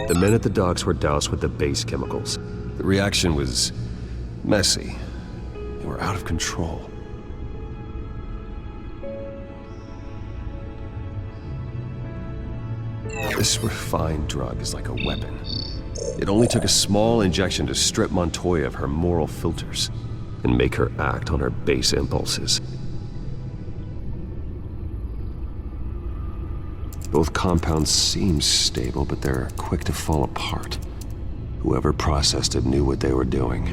The men at the docks were doused with the base chemicals. The reaction was messy. They were out of control. This refined drug is like a weapon. It only took a small injection to strip Montoya of her moral filters and make her act on her base impulses. Both compounds seem stable, but they're quick to fall apart. Whoever processed it knew what they were doing.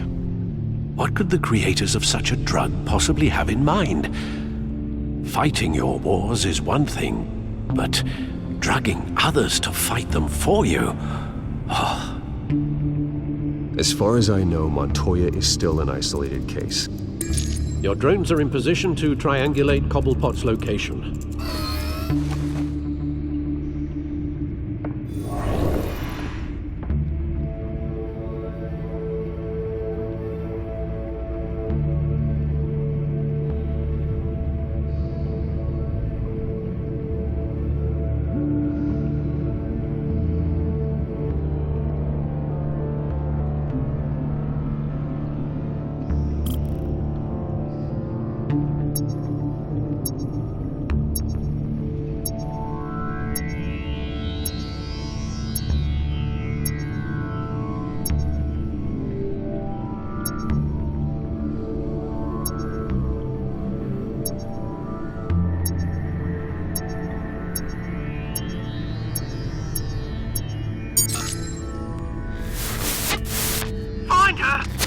What could the creators of such a drug possibly have in mind? Fighting your wars is one thing, but drugging others to fight them for you? Oh. As far as I know, Montoya is still an isolated case. Your drones are in position to triangulate Cobblepot's location.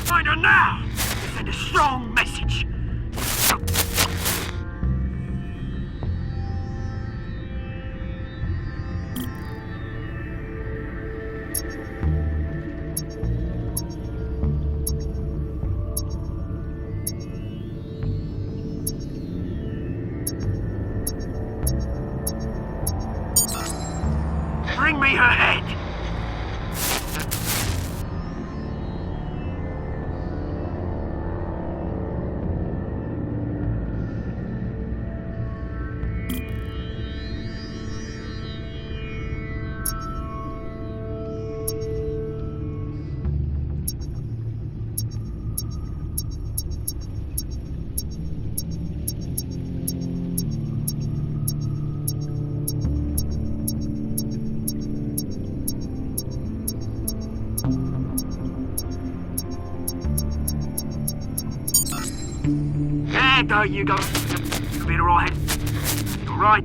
Find her now! Send a strong message! Bring me her head! There you go. You'll be alright. Alright.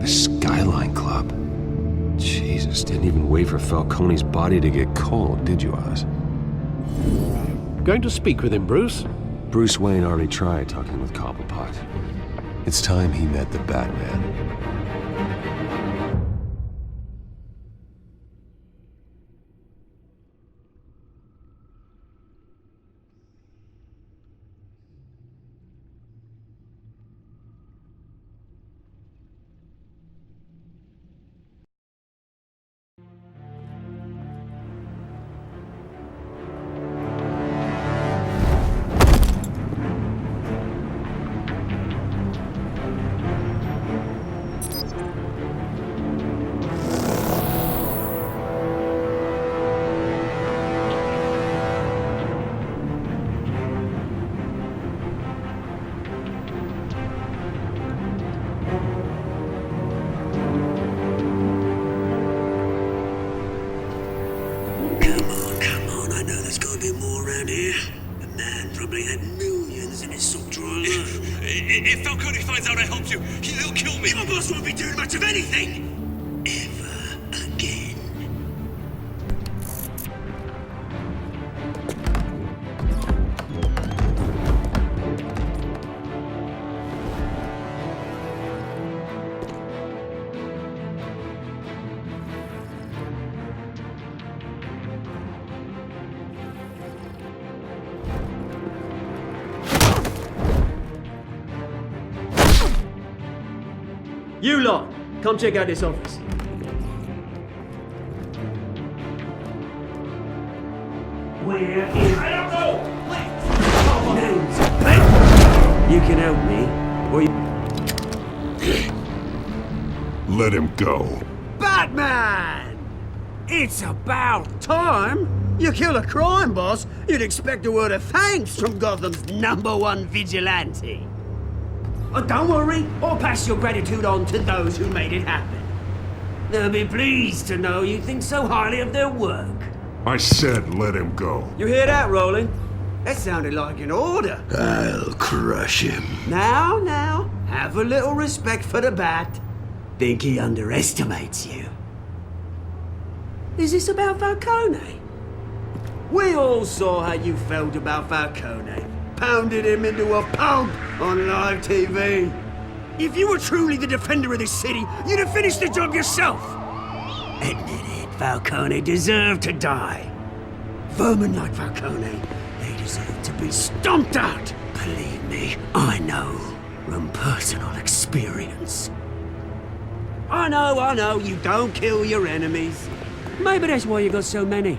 The Skyline Club. Jesus, didn't even wait for Falcone's body to get cold, did you, Oz? Going to speak with him, Bruce? Bruce Wayne already tried talking with Cobblepot. It's time he met the Batman. If Falcone finds out I helped you, he'll kill me. Your boss won't be doing much of anything! Ever again. You lot, come check out this office. We're in... I don't know! You can help me, or you... Let him go. Batman! It's about time! You kill a crime boss, you'd expect a word of thanks from Gotham's #1 vigilante. Oh, don't worry, I'll pass your gratitude on to those who made it happen. They'll be pleased to know you think so highly of their work. I said let him go. You hear that, Roland? That sounded like an order. I'll crush him. Now, have a little respect for the Bat. Think he underestimates you. Is this about Falcone? We all saw how you felt about Falcone. Pounded him into a pulp on live TV. If you were truly the defender of this city, you'd have finished the job yourself. Admit it, Falcone deserved to die. Vermin like Falcone, they deserve to be stomped out. Believe me, I know from personal experience. I know, you don't kill your enemies. Maybe that's why you got so many.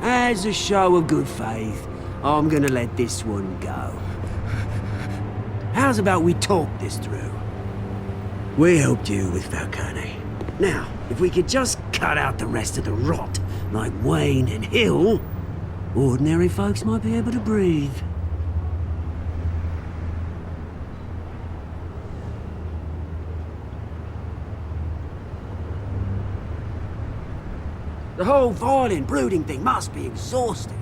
As a show of good faith, I'm gonna let this one go. How's about we talk this through? We helped you with Falcone. Now, if we could just cut out the rest of the rot, like Wayne and Hill, ordinary folks might be able to breathe. The whole violent, brooding thing must be exhausting.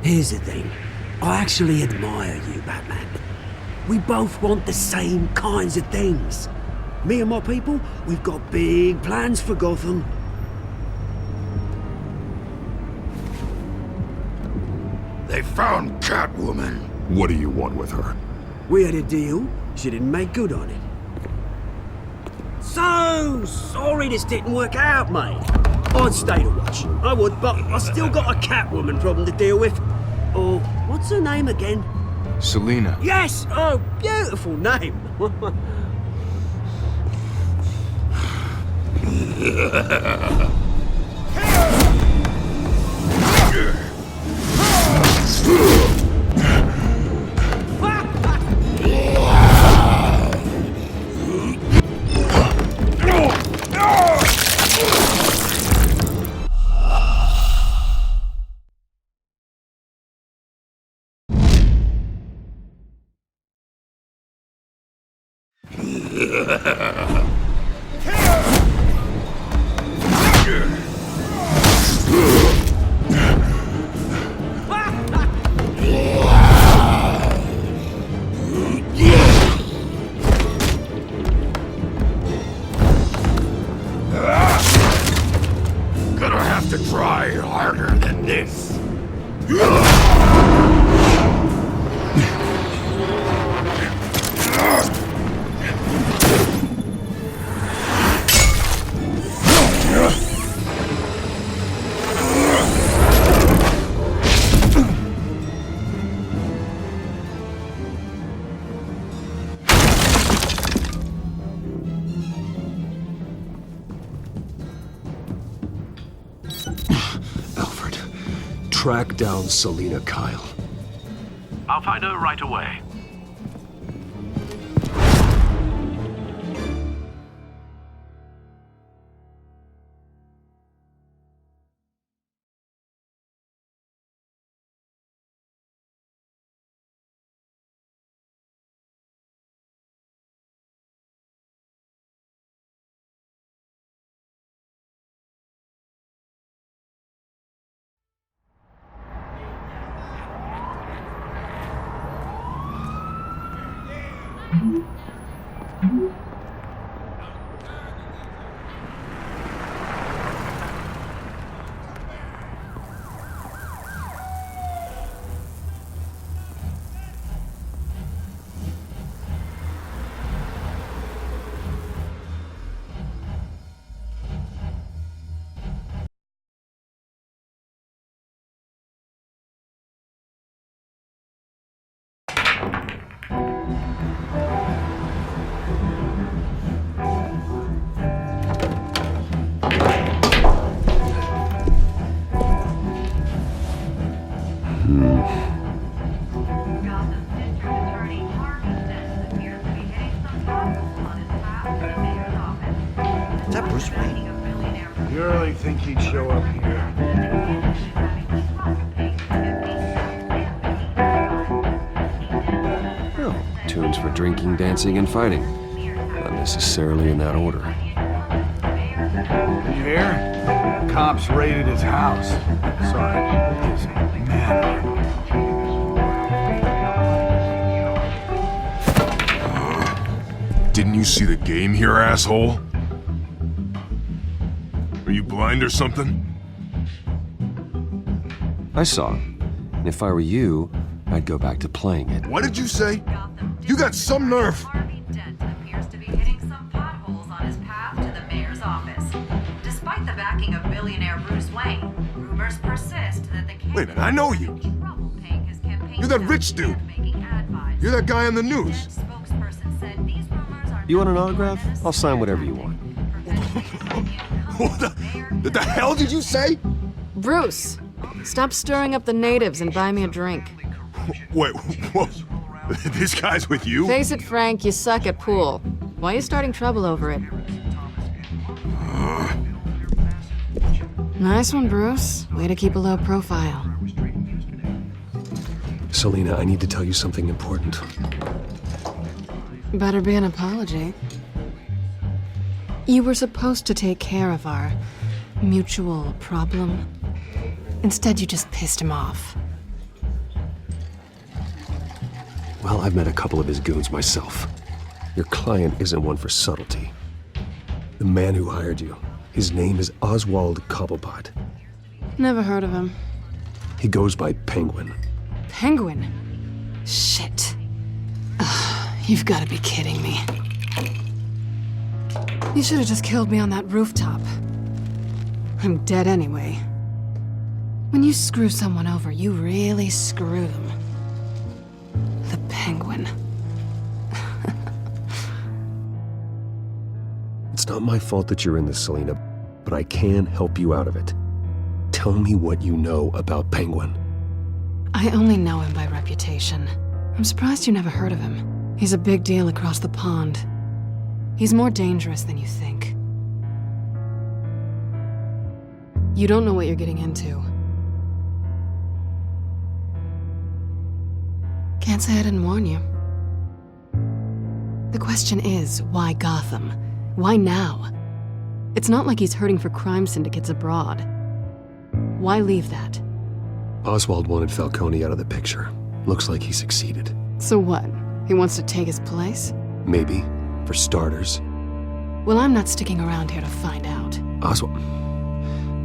Here's the thing. I actually admire you, Batman. We both want the same kinds of things. Me and my people, we've got big plans for Gotham. They found Catwoman. What do you want with her? We had a deal. She didn't make good on it. So sorry this didn't work out, mate. I'd stay to watch. I would, but I still got a Catwoman problem to deal with. Oh, what's her name again? Selina. Yes! Oh, beautiful name. Gonna have to try harder than this. Alfred, track down Selina Kyle. I'll find her right away. for drinking, dancing, and fighting. Not necessarily in that order. You hear? Cops raided his house. Sorry, his manor. Didn't you see the game here, asshole? Are you blind or something? I saw. And if I were you, I'd go back to playing it. What did you say? You got some nerve. Harvey Dent appears to be hitting some potholes on his path to the mayor's office. Despite the backing of billionaire Bruce Wayne, rumors persist that the Wait a minute, I know you. trouble paying his campaign. You're that rich dude. You're that guy on the news. Spokesperson said these rumors are You want an autograph? I'll sign whatever you want. What the hell did you say? Bruce, stop stirring up the natives and buy me a drink. Wait, whoa. This guy's with you? Face it, Frank, you suck at pool. Why are you starting trouble over it? Nice one, Bruce. Way to keep a low profile. Selina, I need to tell you something important. Better be an apology. You were supposed to take care of our mutual problem. Instead, you just pissed him off. Well, I've met a couple of his goons myself. Your client isn't one for subtlety. The man who hired you, his name is Oswald Cobblepot. Never heard of him. He goes by Penguin. Penguin? Shit. Ugh, you've got to be kidding me. You should have just killed me on that rooftop. I'm dead anyway. When you screw someone over, you really screw them. The Penguin. It's not my fault that you're in this, Selina, but I can help you out of it. Tell me what you know about Penguin. I only know him by reputation. I'm surprised you never heard of him. He's a big deal across the pond. He's more dangerous than you think. You don't know what you're getting into. Can't say I didn't warn you. The question is, why Gotham? Why now? It's not like he's hurting for crime syndicates abroad. Why leave that? Oswald wanted Falcone out of the picture. Looks like he succeeded. So what? He wants to take his place? Maybe, for starters. Well, I'm not sticking around here to find out. Oswald,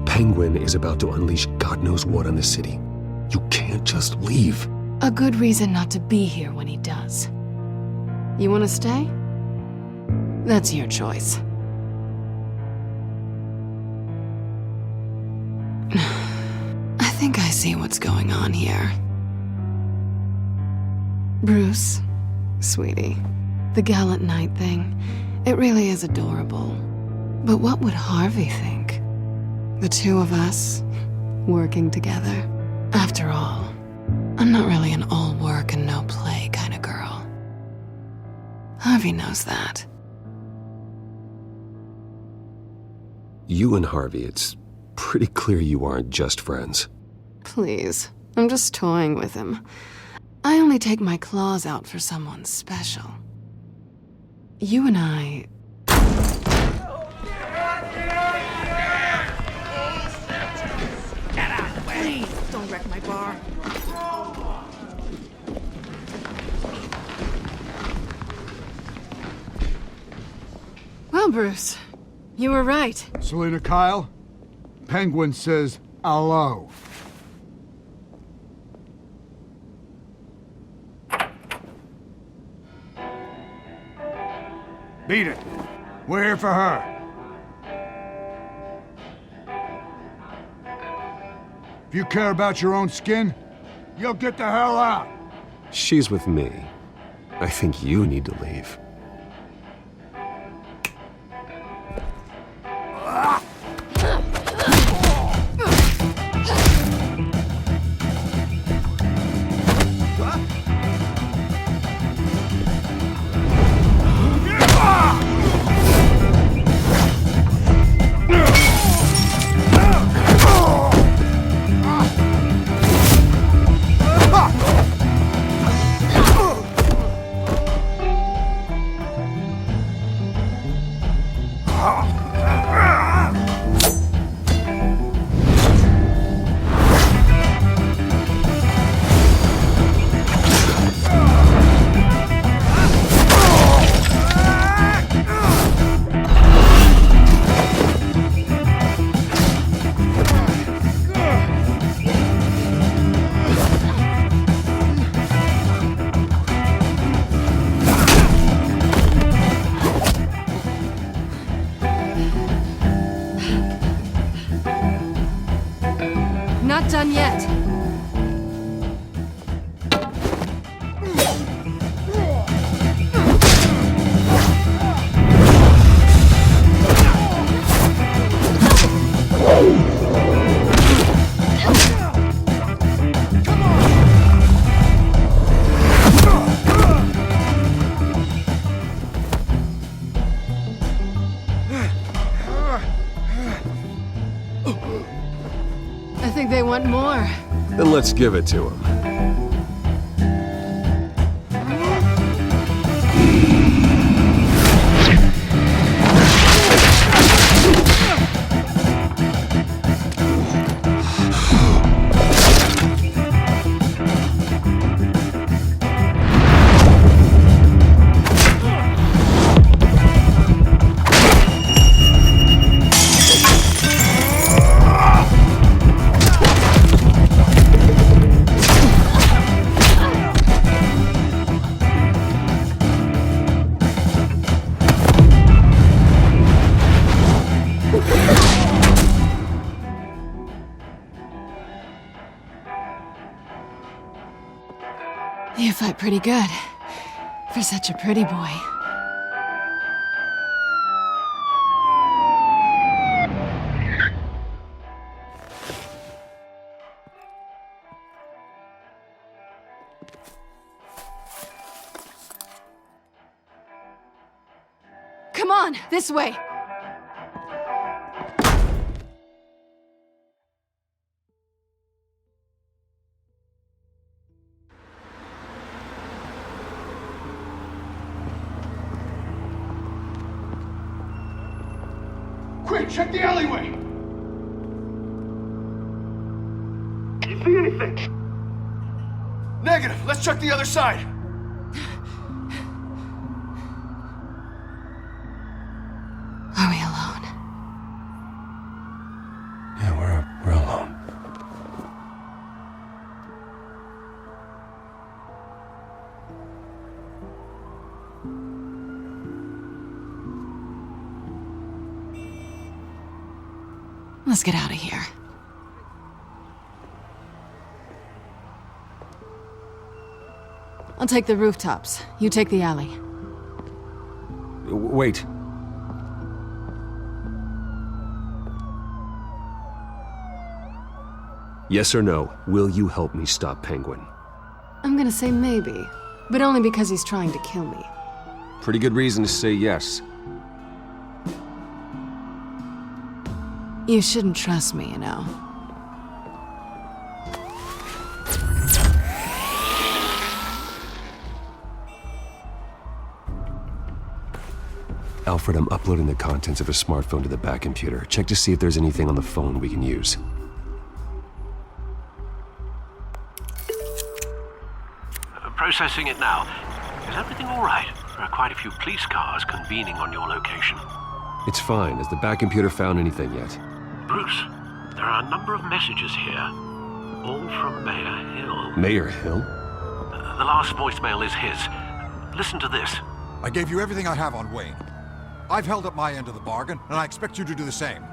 Penguin is about to unleash God knows what on the city. You can't just leave. A good reason not to be here when he does. You want to stay? That's your choice. I think I see what's going on here. Bruce, sweetie, the gallant knight thing, it really is adorable. But what would Harvey think? The two of us, working together. After all, I'm not really an all work and no play kind of girl. Harvey knows that. You and Harvey, it's pretty clear you aren't just friends. Please, I'm just toying with him. I only take my claws out for someone special. You and I... Please, don't wreck my bar. Well, Bruce, you were right. Selina Kyle, Penguin says hello. Beat it. We're here for her. If you care about your own skin, you'll get the hell out. She's with me. I think you need to leave. Not done yet. I think they want more. Then let's give it to him. You fight pretty good. For such a pretty boy. Come on, this way! Quick, check the alleyway! You see anything? Negative. Let's check the other side. Are we alone? Yeah, we're alone. Let's get out of here. I'll take the rooftops. You take the alley. Wait. Yes or no, will you help me stop Penguin? I'm gonna say maybe, but only because he's trying to kill me. Pretty good reason to say yes. You shouldn't trust me, you know. Alfred, I'm uploading the contents of a smartphone to the back computer. Check to see if there's anything on the phone we can use. Processing it now. Is everything all right? There are quite a few police cars convening on your location. It's fine. Has the back computer found anything yet? Bruce, there are a number of messages here, all from Mayor Hill. Mayor Hill? The last voicemail is his. Listen to this. I gave you everything I have on Wayne. I've held up my end of the bargain, and I expect you to do the same.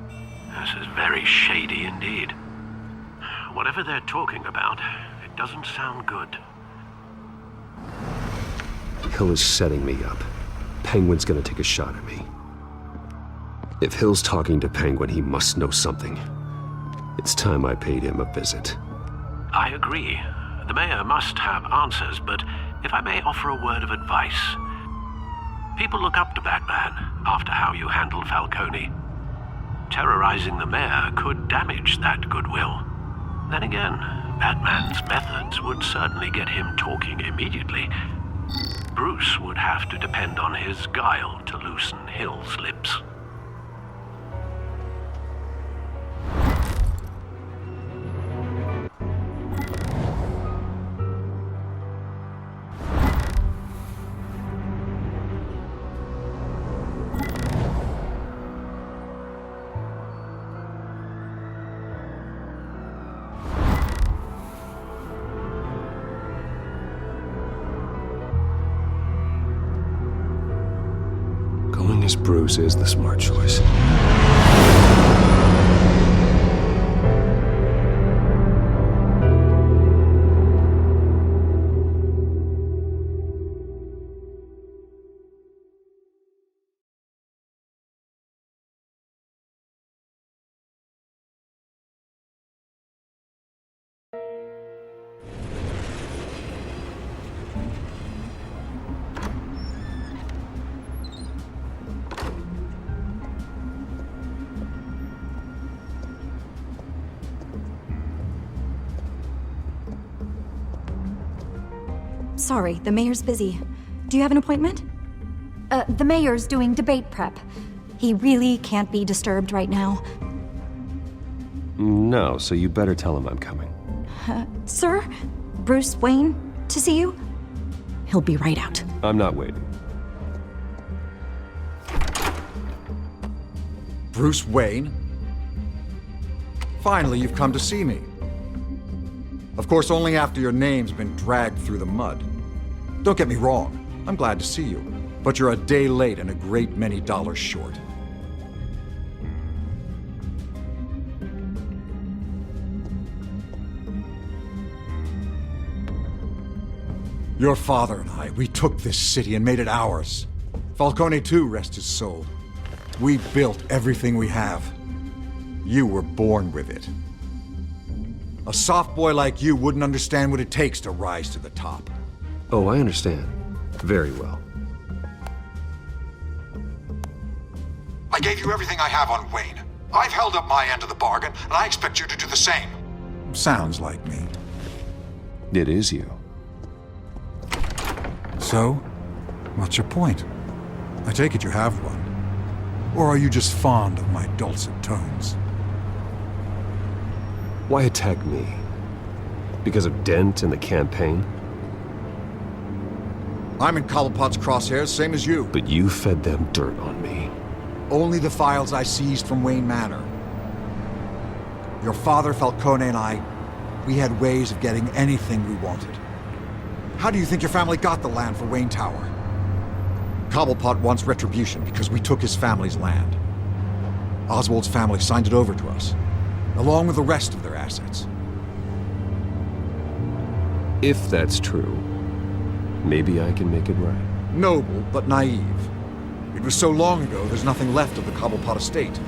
This is very shady indeed. Whatever they're talking about, it doesn't sound good. Hill is setting me up. Penguin's gonna take a shot at me. If Hill's talking to Penguin, he must know something. It's time I paid him a visit. I agree. The mayor must have answers, but if I may offer a word of advice. People look up to Batman after how you handled Falcone. Terrorizing the mayor could damage that goodwill. Then again, Batman's methods would certainly get him talking immediately. Bruce would have to depend on his guile to loosen Hill's lips. Going as Bruce is the smart choice. sorry, the mayor's busy. Do you have an appointment? The mayor's doing debate prep. He really can't be disturbed right now. No, so you better tell him I'm coming. Sir? Bruce Wayne? To see you? He'll be right out. I'm not waiting. Bruce Wayne? Finally, you've come to see me. Of course, only after your name's been dragged through the mud. Don't get me wrong, I'm glad to see you, but you're a day late and a great many dollars short. Your father and I, we took this city and made it ours. Falcone too, rest his soul. We built everything we have. You were born with it. A soft boy like you wouldn't understand what it takes to rise to the top. Oh, I understand. Very well. I gave you everything I have on Wayne. I've held up my end of the bargain, and I expect you to do the same. Sounds like me. It is you. So, what's your point? I take it you have one. Or are you just fond of my dulcet tones? Why attack me? Because of Dent and the campaign? I'm in Cobblepot's crosshairs, same as you. But you fed them dirt on me. Only the files I seized from Wayne Manor. Your father, Falcone, and I, we had ways of getting anything we wanted. How do you think your family got the land for Wayne Tower? Cobblepot wants retribution because we took his family's land. Oswald's family signed it over to us, along with the rest of their assets. If that's true, maybe I can make it right. Noble, but naive. It was so long ago, there's nothing left of the Cobblepot estate.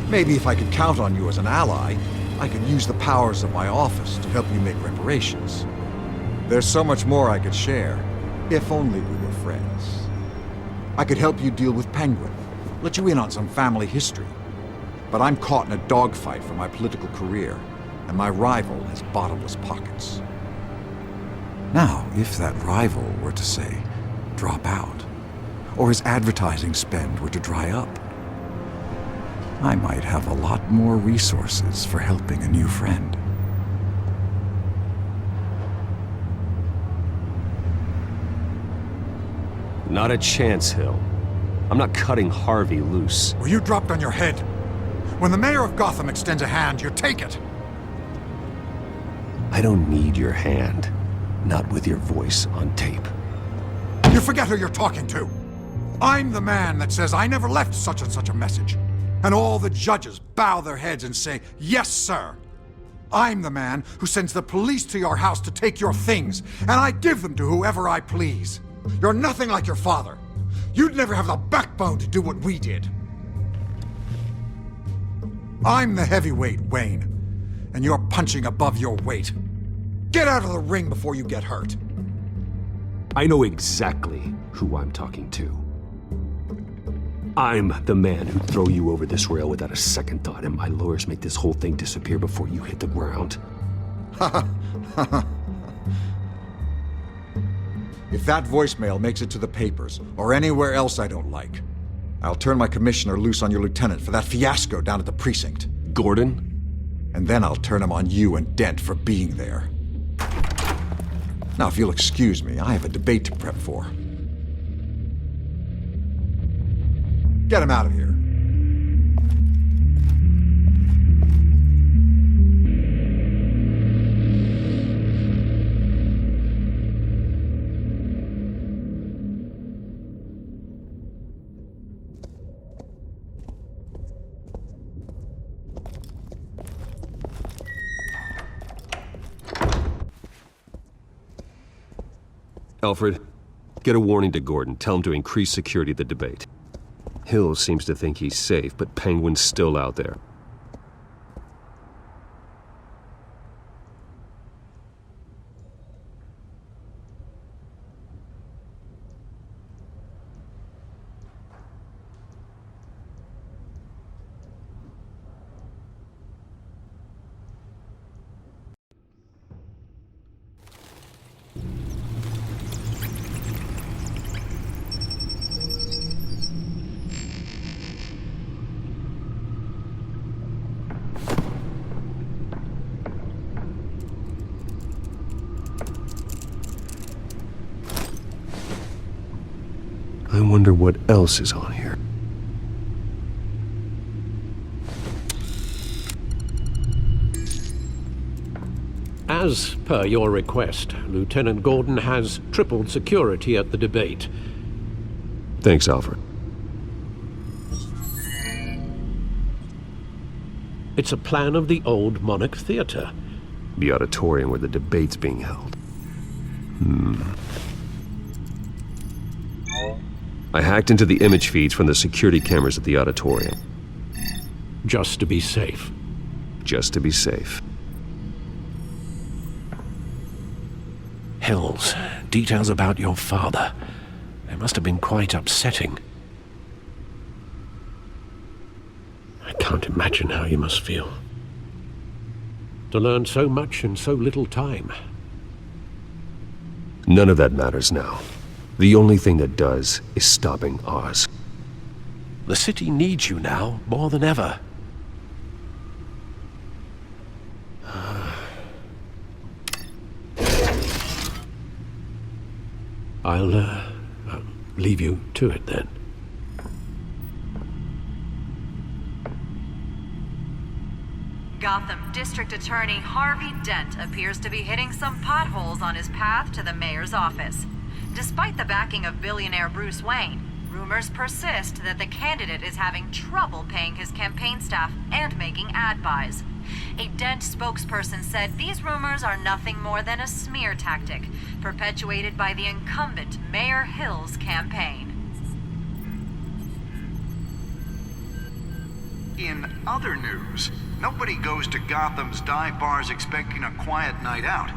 Maybe if I could count on you as an ally, I could use the powers of my office to help you make reparations. There's so much more I could share, if only we were friends. I could help you deal with Penguin, let you in on some family history. But I'm caught in a dogfight for my political career, and my rival has bottomless pockets. Now, if that rival were to say, drop out, or his advertising spend were to dry up, I might have a lot more resources for helping a new friend. Not a chance, Hill. I'm not cutting Harvey loose. Well, you dropped on your head. When the mayor of Gotham extends a hand, you take it. I don't need your hand. Not with your voice on tape. You forget who you're talking to. I'm the man that says I never left such and such a message. And all the judges bow their heads and say, yes, sir. I'm the man who sends the police to your house to take your things, and I give them to whoever I please. You're nothing like your father. You'd never have the backbone to do what we did. I'm the heavyweight, Wayne, and you're punching above your weight. Get out of the ring before you get hurt. I know exactly who I'm talking to. I'm the man who'd throw you over this rail without a second thought, and my lawyers make this whole thing disappear before you hit the ground. If that voicemail makes it to the papers, or anywhere else I don't like, I'll turn my commissioner loose on your lieutenant for that fiasco down at the precinct. Gordon? And then I'll turn him on you and Dent for being there. Now, if you'll excuse me, I have a debate to prep for. Get him out of here. Alfred, get a warning to Gordon. Tell him to increase security at the debate. Hill seems to think he's safe, but Penguin's still out there. wonder what else is on here. As per your request, Lieutenant Gordon has tripled security at the debate. Thanks, Alfred. It's a plan of the old Monarch Theater. The auditorium where the debate's being held. I hacked into the image feeds from the security cameras at the auditorium. Just to be safe. Just to be safe. Hills, details about your father. They must have been quite upsetting. I can't imagine how you must feel. To learn so much in so little time. None of that matters now. The only thing that does is stopping Oz. The city needs you now, more than ever. I'll leave you to it then. Gotham District Attorney Harvey Dent appears to be hitting some potholes on his path to the mayor's office. Despite the backing of billionaire Bruce Wayne, rumors persist that the candidate is having trouble paying his campaign staff and making ad buys. A Dent spokesperson said these rumors are nothing more than a smear tactic, perpetuated by the incumbent Mayor Hill's campaign. In other news, nobody goes to Gotham's dive bars expecting a quiet night out,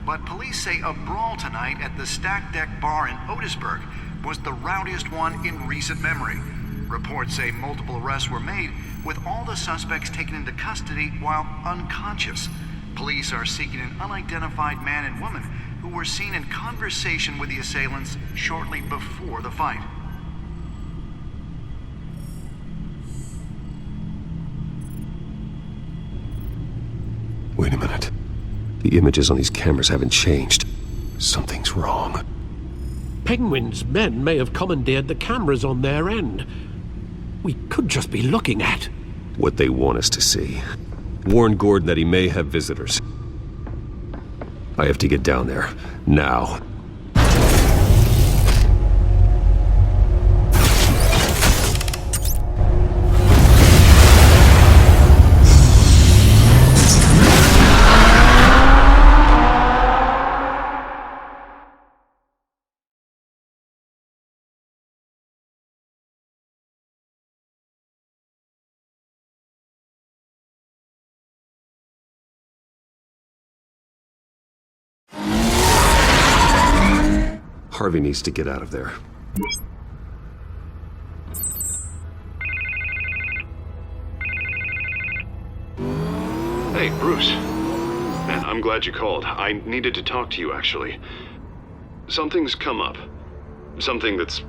but police say a brawl tonight at the Stack Deck Bar in Otisburg was the rowdiest one in recent memory. Reports say multiple arrests were made, with all the suspects taken into custody while unconscious. Police are seeking an unidentified man and woman who were seen in conversation with the assailants shortly before the fight. Wait a minute. The images on these cameras haven't changed. Something's wrong. Penguin's men may have commandeered the cameras on their end. We could just be looking at what they want us to see. Warn Gordon that he may have visitors. I have to get down there, now. Harvey needs to get out of there. Hey, Bruce. Man, I'm glad you called. I needed to talk to you, actually. Something's come up. Something that's...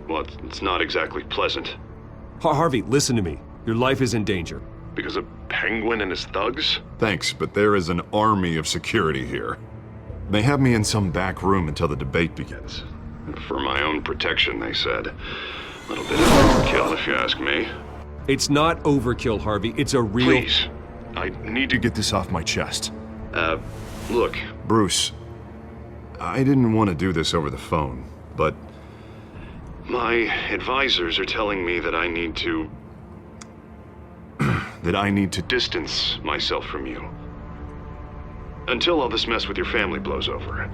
well, it's not exactly pleasant. Harvey, listen to me. Your life is in danger. Because of Penguin and his thugs? Thanks, but there is an army of security here. They have me in some back room until the debate begins. For my own protection, they said. A little bit of overkill, if you ask me. It's not overkill, Harvey. It's a real... Please. I need to get this off my chest. Look. Bruce, I didn't want to do this over the phone, but... my advisors are telling me that I need to... that I need to distance myself from you. Until all this mess with your family blows over.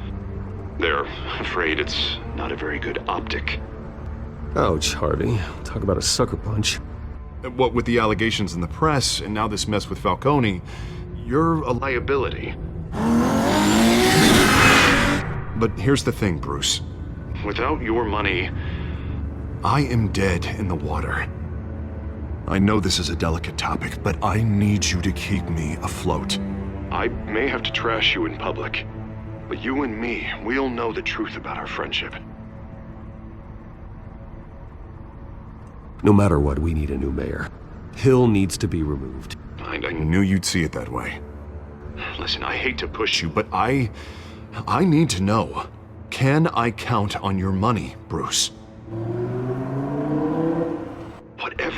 They're afraid it's not a very good optic. Ouch, Harvey. Talk about a sucker punch. What with the allegations in the press, and now this mess with Falcone, you're a liability. But here's the thing, Bruce. Without your money... I am dead in the water. I know this is a delicate topic, but I need you to keep me afloat. I may have to trash you in public, but you and me, we'll know the truth about our friendship. No matter what, we need a new mayor. Hill needs to be removed. I knew you'd see it that way. Listen, I hate to push you, but I need to know. Can I count on your money, Bruce?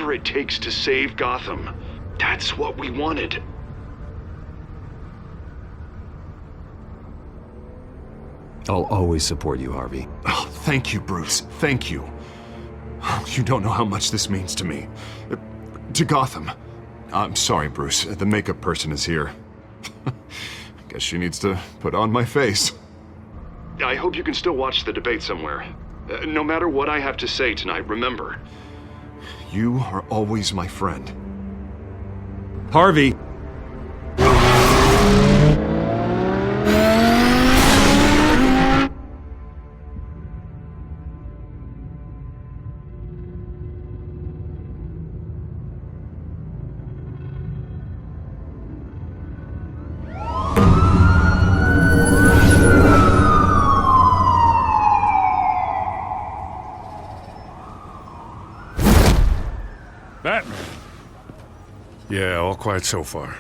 whatever it takes to save Gotham. That's what we wanted. I'll always support you, Harvey. Oh, thank you, Bruce. Thank you. You don't know how much this means to me. To Gotham. I'm sorry, Bruce. The makeup person is here. Guess she needs to put on my face. I hope you can still watch the debate somewhere. No matter what I have to say tonight, remember. You are always my friend. Harvey! Batman? Yeah, all quiet so far.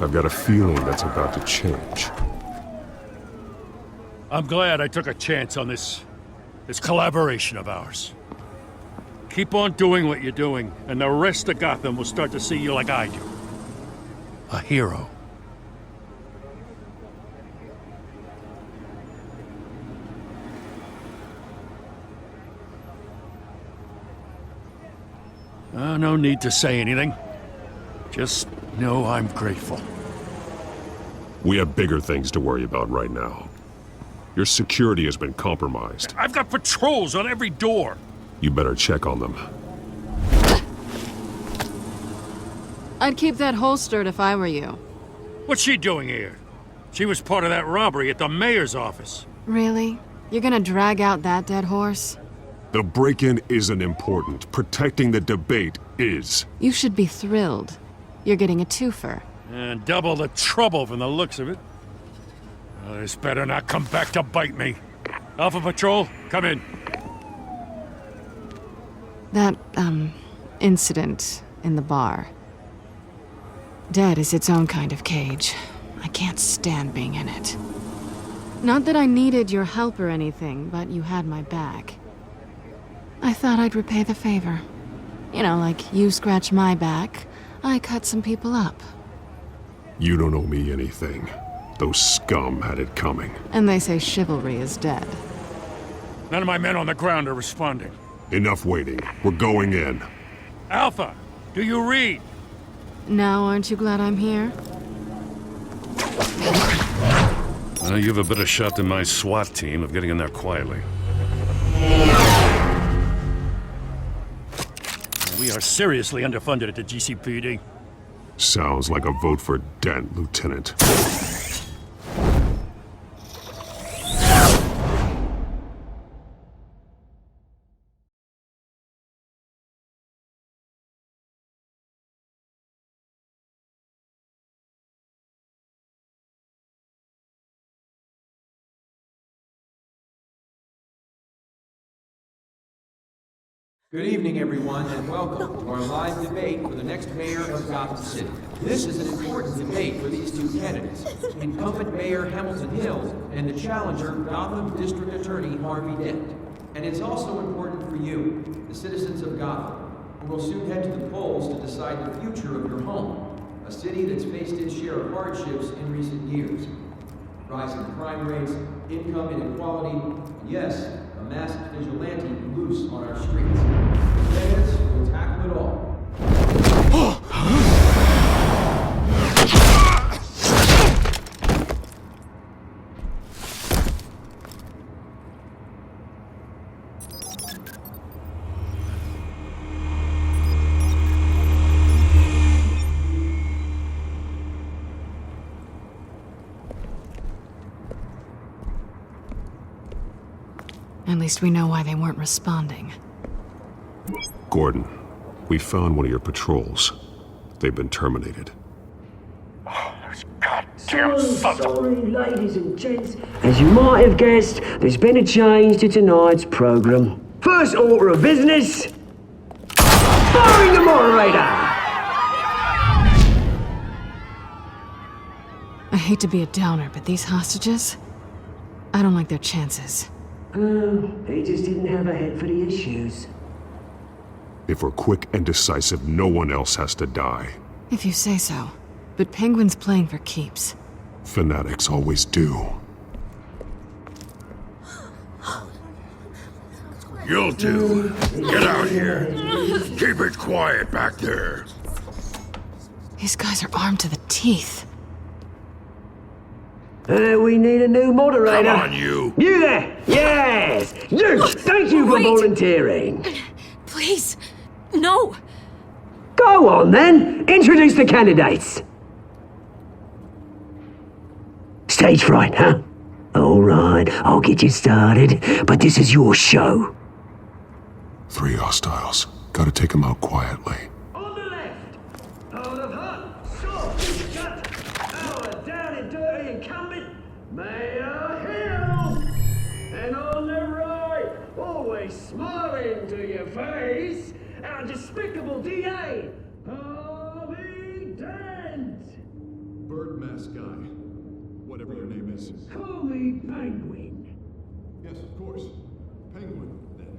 I've got a feeling that's about to change. I'm glad I took a chance on this collaboration of ours. Keep on doing what you're doing, and the rest of Gotham will start to see you like I do. A hero. No need to say anything. Just know I'm grateful. We have bigger things to worry about right now. Your security has been compromised. I've got patrols on every door. You better check on them. I'd keep that holstered if I were you. What's she doing here? She was part of that robbery at the mayor's office. Really? You're gonna drag out that dead horse? The break-in isn't important. Protecting the debate is. You should be thrilled. You're getting a twofer. And double the trouble from the looks of it. This better not come back to bite me. Alpha Patrol, come in. That, incident in the bar. Dead is its own kind of cage. I can't stand being in it. Not that I needed your help or anything, but you had my back. I thought I'd repay the favor. You know, like you scratch my back, I cut some people up. You don't owe me anything. Those scum had it coming. And they say chivalry is dead. None of my men on the ground are responding. Enough waiting. We're going in. Alpha, do you read? Now aren't you glad I'm here? You have a better shot than my SWAT team of getting in there quietly. We are seriously underfunded at the GCPD. Sounds like a vote for Dent, Lieutenant. Good evening, everyone, and welcome to our live debate for the next mayor of Gotham City. This is an important debate for these two candidates, incumbent Mayor Hamilton Hill and the challenger, Gotham District Attorney Harvey Dent. And it's also important for you, the citizens of Gotham, who will soon head to the polls to decide the future of your home, a city that's faced its share of hardships in recent years. Rising crime rates, income inequality, and yes, a masked vigilante loose on our streets. Candidates will tackle it all. At least we know why they weren't responding. Gordon, we found one of your patrols. They've been terminated. Sorry, ladies and gents. As you might have guessed, there's been a change to tonight's program. First order of business, firing the moderator! I hate to be a downer, but these hostages, I don't like their chances. Oh, he just didn't have a head for the issues. If we're quick and decisive, no one else has to die. If you say so. But Penguin's playing for keeps. Fanatics always do. You'll do. Get out here. Keep it quiet back there. These guys are armed to the teeth. We need a new moderator. Come on, you. You there! Yes! You! Thank you for volunteering. Please, no. Go on then. Introduce the candidates. Stage fright, huh? All right, I'll get you started, but this is your show. 3 hostiles. Gotta take them out quietly. On the left, out of hut, soft and shut, our down and dirty incumbent, Mayor Hill. And on the right, always smiling to your face, our despicable DA, Harvey Dent. Bird mask guy. Whatever your name is. Call me Penguin. Yes, of course. Penguin, then.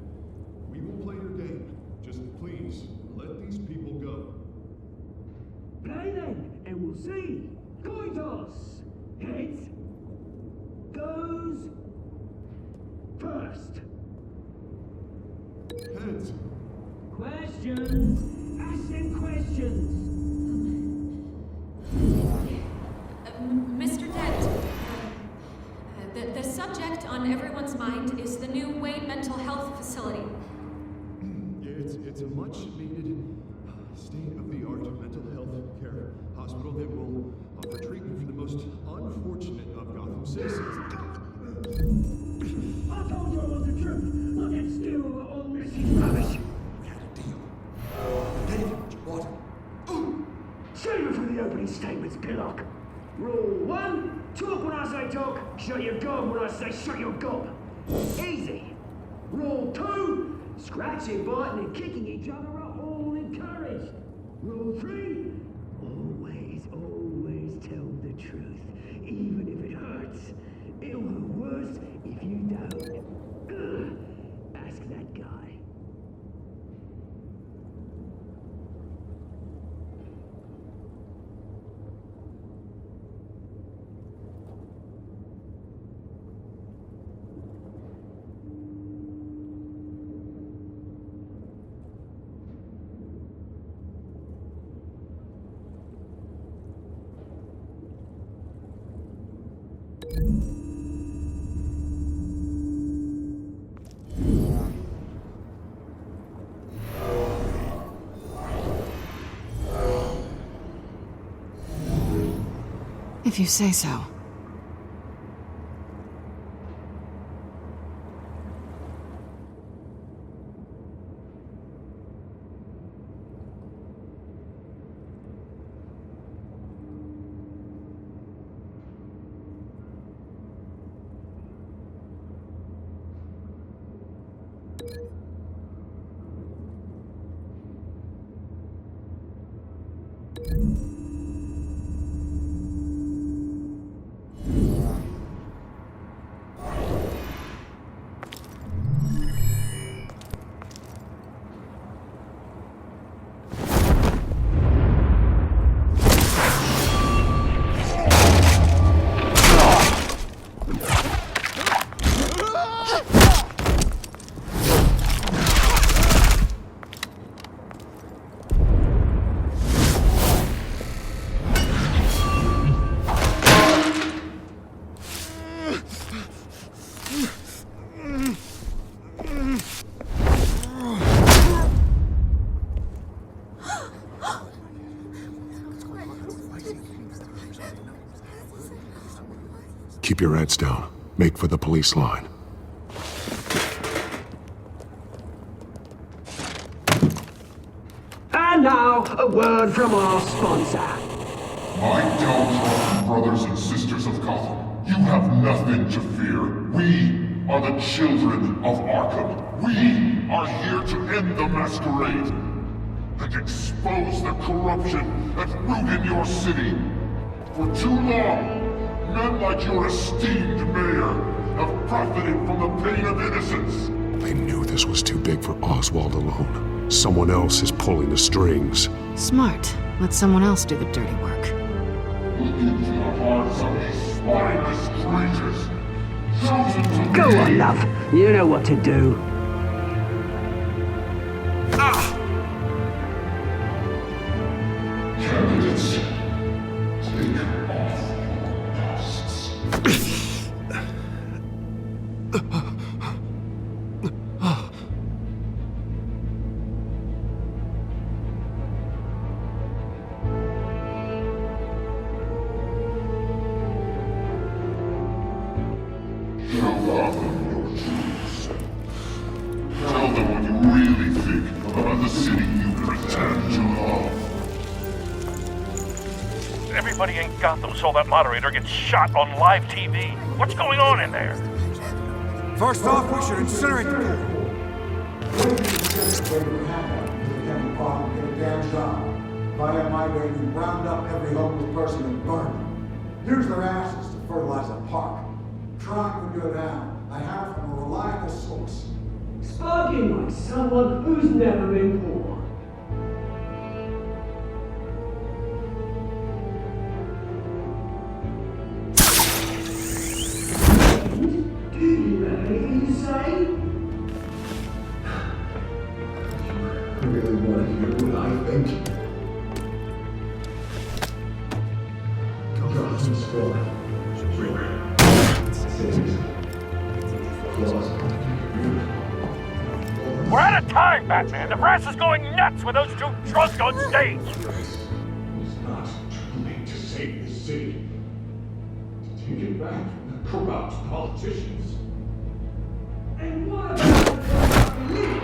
We will play your game. Just please, let these people go. Play then, and we'll see. Coin toss. Heads goes first. Heads. Questions. Ask them questions. Mr. Dent, the subject on everyone's mind is the new Wayne Mental Health Facility. It's a much-needed, state-of-the-art mental health care hospital that will offer treatment for the most unfortunate of Gotham citizens. I told you I was the truth. Look at still old Mrs. Rubbish. We had a deal. David, you bought it. Save it for the opening statements, Pillock. Rule 1, talk when I say talk, shut your gob when I say shut your gob. Easy. Rule 2, scratching, biting, and kicking each other are all encouraged. Rule 3, always tell the truth, even if it hurts. It'll hurt worse if you don't. Ask that guy. If you say so. Keep your heads down. Make for the police line. And now, a word from our sponsor. My downtrodden brothers and sisters of Gotham, you have nothing to fear. We are the children of Arkham. We are here to end the masquerade and expose the corruption that rooted your city. For too long, men like your esteemed mayor have profited from the pain of innocence. They knew this was too big for Oswald alone. Someone else is pulling the strings. Smart. Let someone else do the dirty work. Look into the hearts of these spineless creatures. Shoot into Go on, love. You know what to do. Candidates, take off your masks. Show Gotham your truths. Tell them what you really think about the city you pretend to love. Everybody in Gotham saw that moderator get shot on live TV. What's going on in there? First off, we should incinerate the pool. Via my way, we round up every homeless person and burn them. Use their ashes to fertilize a park. Trying to go down. I have from a reliable source. Spoken like someone who's never been poor. Do you have anything to say? I really want to hear what I think. Gotham's gone. We're out of time, Batman. The press is going nuts with those two drunks on stage. It's not too late to save the city. To take it back from the corrupt politicians. And what about the police?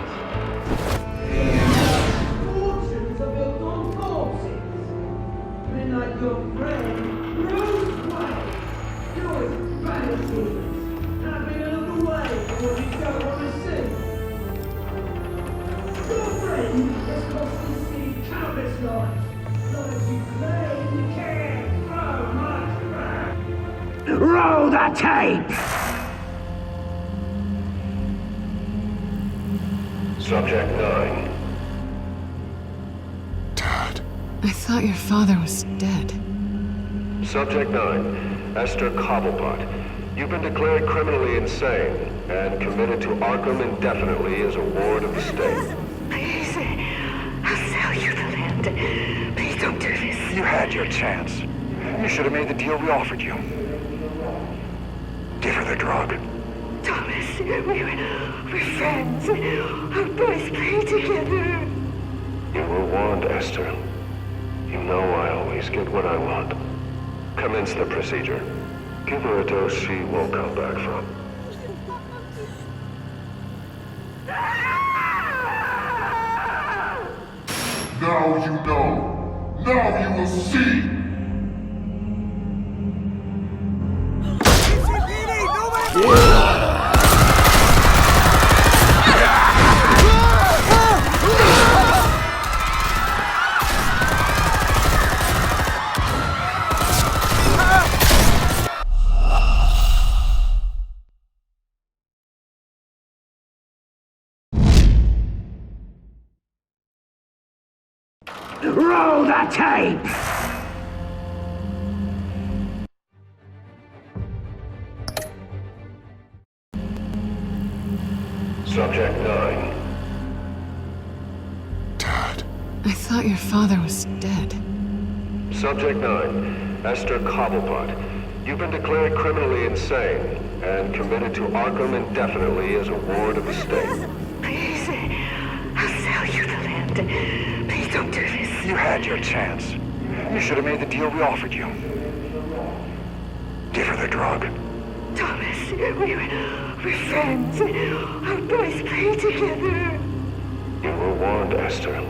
Fortunes are built on corpses. Men like your friend, Bruce Wayne. You're as bad as demons. Not being out of the way for what you don't want to see. Your friend has cost the city countless lives. Lives you claim you can't throw much back. Roll the tape! Subject 9. I thought your father was dead. Subject 9. Esther Cobblepot. You've been declared criminally insane and committed to Arkham indefinitely as a ward of the state. Please, I'll sell you the land. Please don't do this. You had your chance. You should have made the deal we offered you. Give her the drug. Thomas, we're friends. Our boys play together. You were warned, Esther. You know I always get what I want. Commence the procedure. Give her a dose she won't come back from. Now you know. Now you will see. Roll the tape! Subject 9. I thought your father was dead. Subject 9. Esther Cobblepot. You've been declared criminally insane and committed to Arkham indefinitely as a ward of the state. Please, I'll sell you the land. Please don't do this. You had your chance. You should have made the deal we offered you. Give her the drug. Thomas, we're friends. Our boys play together. You were warned, Esther.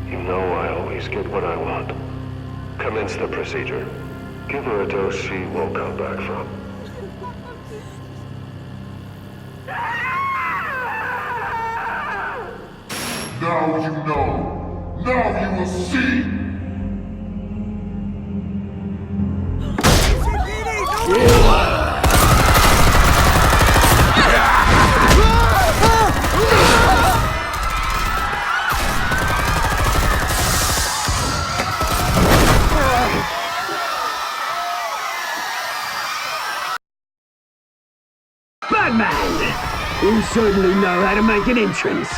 You know I always get what I want. Commence the procedure. Give her a dose she won't come back from. Now you know. Now you will see. Batman! You certainly know how to make an entrance.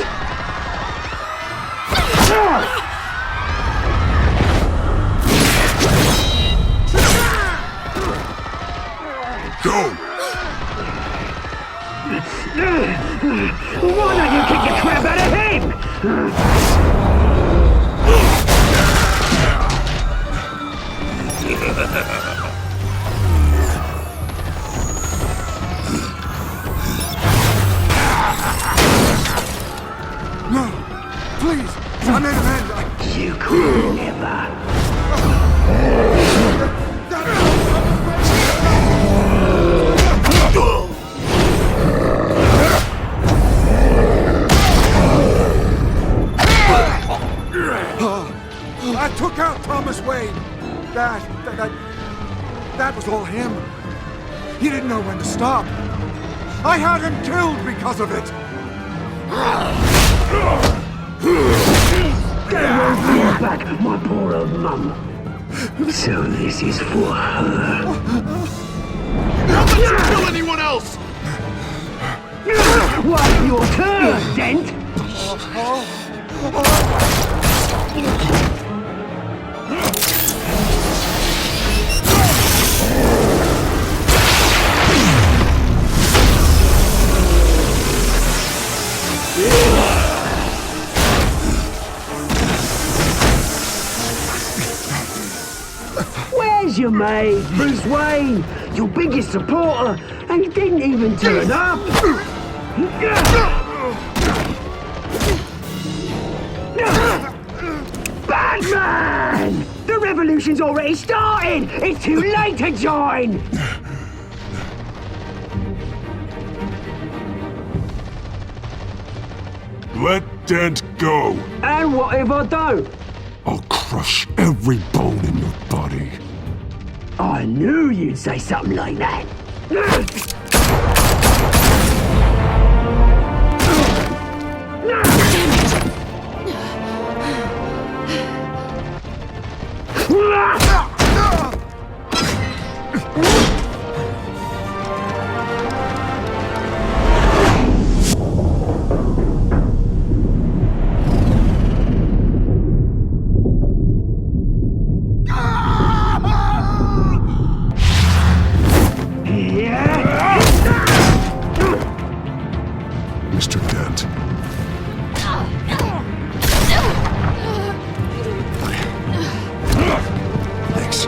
Go! Why don't you kick the crap out of him? No! Please! I made amends! You could never. I took out Thomas Wayne. That was all him. He didn't know when to stop. I had him killed because of it. They won't bring back my poor old mum. So this is for her. Don't let you kill anyone else! What's your turn, Dent? Where's your mate, Bruce Wayne? Your biggest supporter, and he didn't even turn up. Batman! The revolution's already started! It's too late to join! Let Dent go! And what if I don't? I'll crush every bone in your body. I knew you'd say something like that. Mr. Dent. Thanks.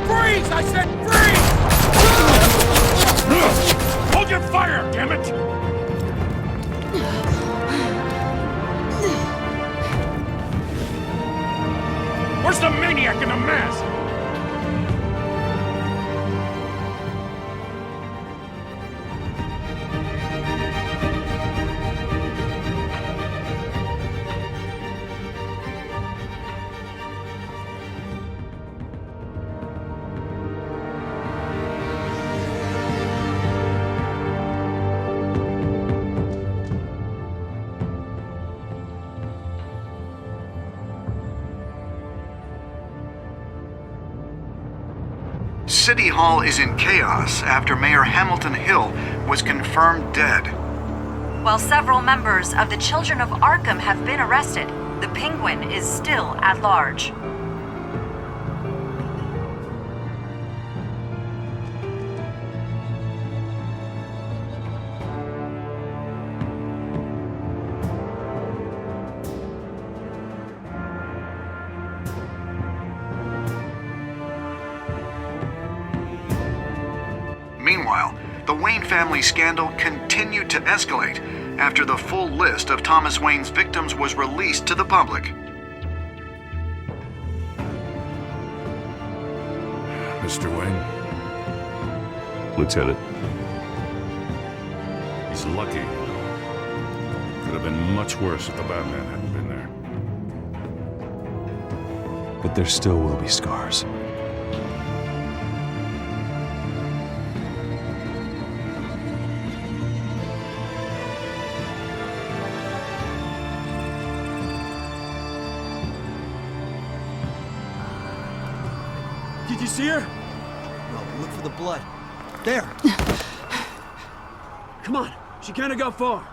Freeze! I said freeze! Hold your fire, damn it! Where's the maniac in the mask? City Hall is in chaos after Mayor Hamilton Hill was confirmed dead. While several members of the Children of Arkham have been arrested, the Penguin is still at large. Meanwhile, the Wayne family scandal continued to escalate after the full list of Thomas Wayne's victims was released to the public. Mr. Wayne? Lieutenant. He's lucky. Could have been much worse if the Batman hadn't been there. But there still will be scars. Did you see her? No, look for the blood. There! Come on, she can't have got far.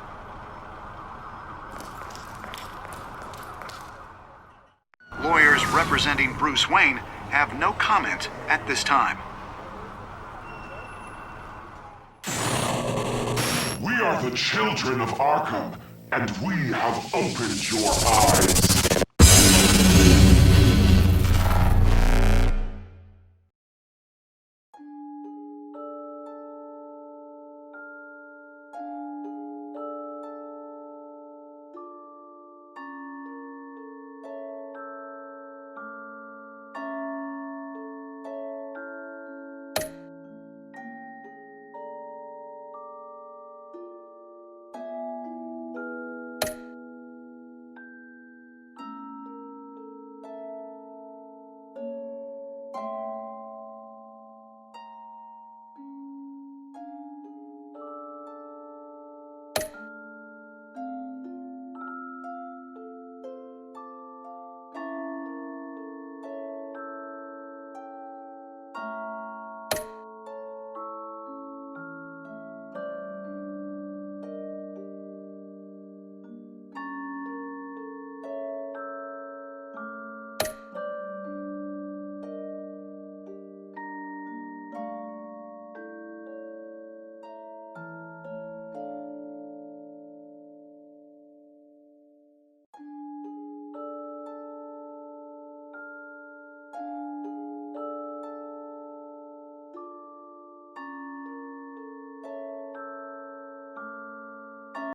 Lawyers representing Bruce Wayne have no comment at this time. We are the children of Arkham, and we have opened your eyes.